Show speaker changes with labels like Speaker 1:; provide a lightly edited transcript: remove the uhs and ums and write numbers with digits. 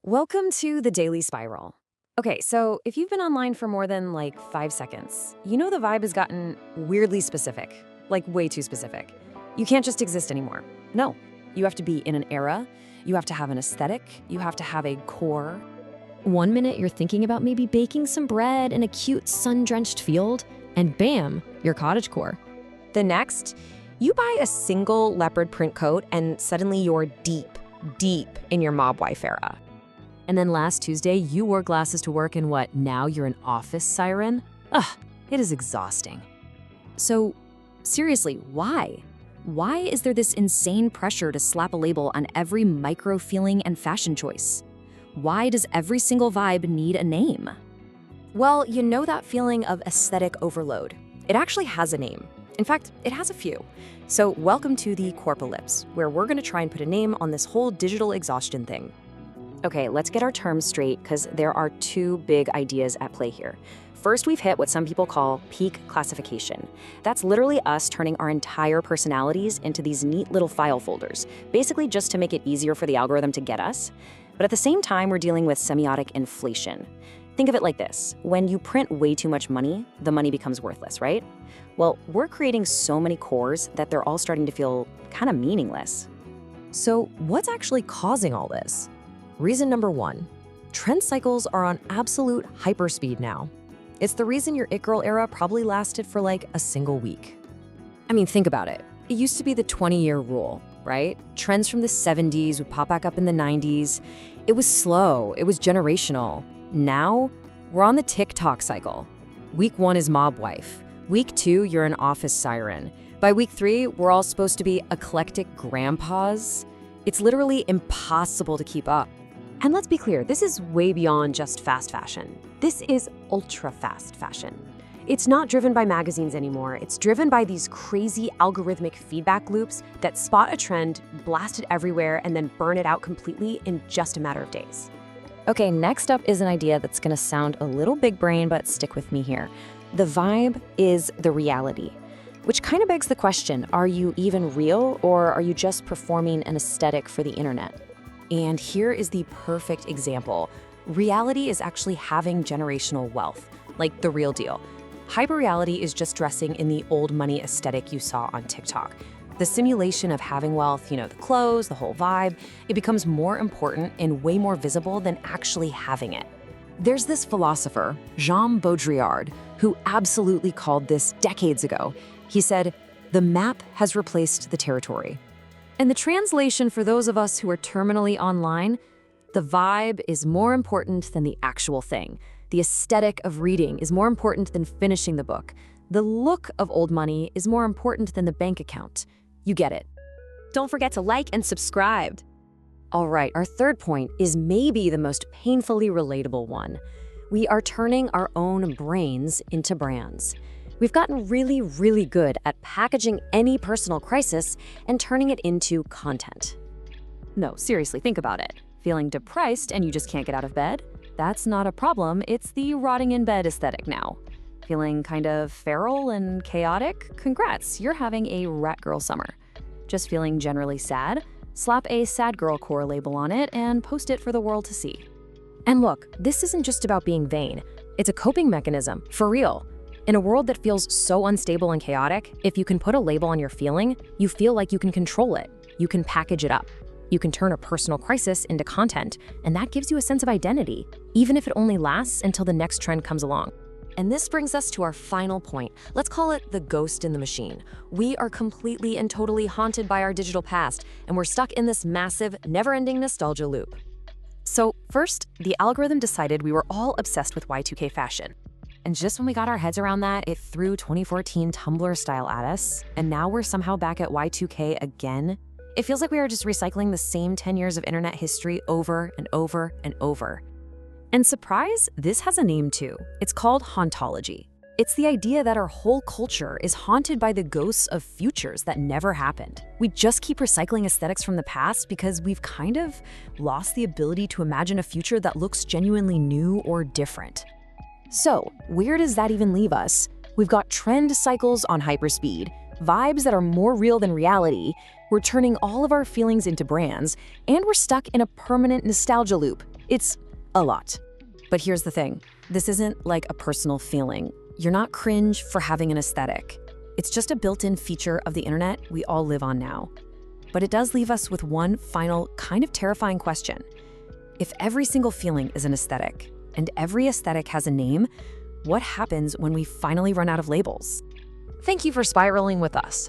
Speaker 1: Welcome to the Daily Spiral. Okay, so if you've been online for more than like 5 seconds, you know the vibe has gotten weirdly specific, like way too specific. You can't just exist anymore. No, you have to be in an era, you have to have an aesthetic, you have to have a core.
Speaker 2: One minute you're thinking about maybe baking some bread in a cute sun-drenched field, and bam, you're cottagecore.
Speaker 3: The next, you buy a single leopard print coat and suddenly you're deep in your mob wife era.
Speaker 2: And then last Tuesday, you wore glasses to work and what, now you're an office siren? Ugh, it is exhausting. So, seriously, why? Why is there this insane pressure to slap a label on every micro feeling and fashion choice? Why does every single vibe need a name?
Speaker 3: Well, you know that feeling of aesthetic overload. It actually has a name. In fact, it has a few. So welcome to the Core-pocalypse, where we're going to try and put a name on this whole digital exhaustion thing. Okay, let's get our terms straight because there are two big ideas at play here. First, we've hit what some people call peak classification. That's literally us turning our entire personalities into these neat little file folders, basically just to make it easier for the algorithm to get us. But at the same time, we're dealing with semiotic inflation. Think of it like this. When you print way too much money, the money becomes worthless, right? Well, we're creating so many cores that they're all starting to feel kind of meaningless.
Speaker 4: So what's actually causing all this? Reason number one, trend cycles are on absolute hyperspeed now. It's the reason your It Girl era probably lasted for like a single week.
Speaker 1: I mean, think about it. It used to be the 20-year rule, right? Trends from the 70s would pop back up in the 90s. It was slow, it was generational. Now, we're on the TikTok cycle. Week 1 is mob wife. Week 2, you're an office siren. By week 3, we're all supposed to be eclectic grandpas. It's literally impossible to keep up.
Speaker 3: And let's be clear, this is way beyond just fast fashion. This is ultra fast fashion. It's not driven by magazines anymore. It's driven by these crazy algorithmic feedback loops that spot a trend, blast it everywhere, and then burn it out completely in just a matter of days.
Speaker 1: Okay, next up is an idea that's gonna sound a little big brain, but stick with me here. The vibe is the reality, which kind of begs the question, are you even real or are you just performing an aesthetic for the internet? And here is the perfect example. Reality is actually having generational wealth, like the real deal. Hyperreality is just dressing in the old money aesthetic you saw on TikTok. The simulation of having wealth, the clothes, the whole vibe, it becomes more important and way more visible than actually having it. There's this philosopher, Jean Baudrillard, who absolutely called this decades ago. He said, "The map has replaced the territory." And the translation for those of us who are terminally online, the vibe is more important than the actual thing. The aesthetic of reading is more important than finishing the book. The look of old money is more important than the bank account. You get it.
Speaker 3: Don't forget to like and subscribe.
Speaker 1: All right, our third point is maybe the most painfully relatable one. We are turning our own brains into brands. We've gotten really good at packaging any personal crisis and turning it into content. No, seriously, think about it. Feeling depressed and you just can't get out of bed? That's not a problem, it's the rotting in bed aesthetic now. Feeling kind of feral and chaotic? Congrats, you're having a rat girl summer. Just feeling generally sad? Slap a sad girl core label on it and post it for the world to see. And look, this isn't just about being vain. It's a coping mechanism, for real. In a world that feels so unstable and chaotic, if you can put a label on your feeling, you feel like you can control it. You can package it up. You can turn a personal crisis into content, and that gives you a sense of identity, even if it only lasts until the next trend comes along.
Speaker 4: And this brings us to our final point. Let's call it the ghost in the machine. We are completely and totally haunted by our digital past, and we're stuck in this massive, never-ending nostalgia loop.
Speaker 1: So first, the algorithm decided we were all obsessed with Y2K fashion. And just when we got our heads around that, it threw 2014 Tumblr style at us, and now we're somehow back at Y2K again. It feels like we are just recycling the same 10 years of internet history over and over and over. And surprise, this has a name too. It's called Hauntology. It's the idea that our whole culture is haunted by the ghosts of futures that never happened. We just keep recycling aesthetics from the past because we've kind of lost the ability to imagine a future that looks genuinely new or different. So, where does that even leave us? We've got trend cycles on hyperspeed, vibes that are more real than reality, we're turning all of our feelings into brands, and we're stuck in a permanent nostalgia loop.
Speaker 3: It's a lot. But here's the thing. This isn't like a personal feeling. You're not cringe for having an aesthetic. It's just a built-in feature of the internet we all live on now. But it does leave us with one final, kind of terrifying question. If every single feeling is an aesthetic, and every aesthetic has a name, what happens when we finally run out of labels?
Speaker 4: Thank you for spiraling with us.